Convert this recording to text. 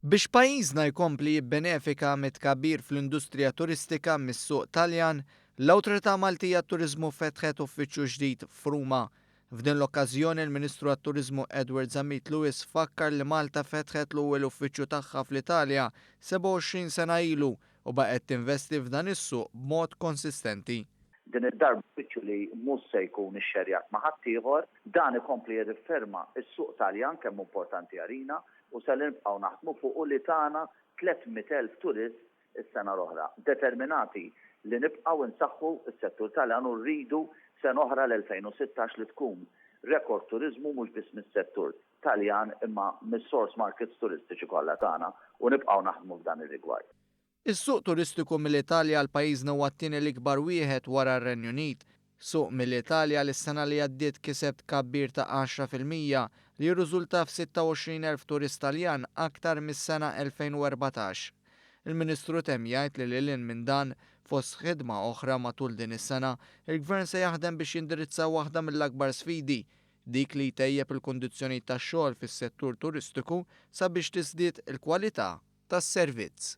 Biex pajjiżna jkompli jibbenefika mit-tkabbir fl-industrija turistika mis-suq Taljan, l-Awtorità Maltija t-Turiżmu fetħet uffiċċju ġdid f'Ruma. F'din l-okkażjoni il-Ministru għat-Turiżmu Edward Zammit Lewis fakkar li Malta fetħet l-ewwel uffiċċju tagħha fl-Italja 27 sena ilu u baqgħet tinvesti f'dan is-suq b'mod konsistenti. Din id-darba uffiċċju li mhux se jkun ixxerjat ma' ħadd ieħor, dan ikompli jirrifferma s-suq Taljan kemm importanti għalina u se nibqgħu naħdmu fuq u li tagħna 300,000 turist is-sena l-oħra. Determinati li nibqgħu nsaħħu s-settur Taljan u rridu sena oħra l-2016 li tkun rekord turiżmu mhux biss mis-settur Taljan imma mis-source markets turistiċi kollha tagħna u nibqgħu naħdmu f'dan ir-rigward. Is-suq turistiku mill-Italja għal pajjiżna huwa t-tieni l-ikbar wieħed wara r-Renju Unit. Suq mill-Italja l-sena li għaddiet kiseb tkabbir ta' 10% li jirriżulta f'26,000 turist Taljan aktar mis-sena 2014. Il-Ministru temm jgħid li lilin minn dan fost ħidma oħra matul din is-sena, il-Gvern se jaħdem biex jindirizza waħda mill-akbar sfidi, dik li jtejjeb il-kundizzjonijiet tax-xogħol fis-settur turistiku sabiex tiżdied il-kwalità tas-servizz.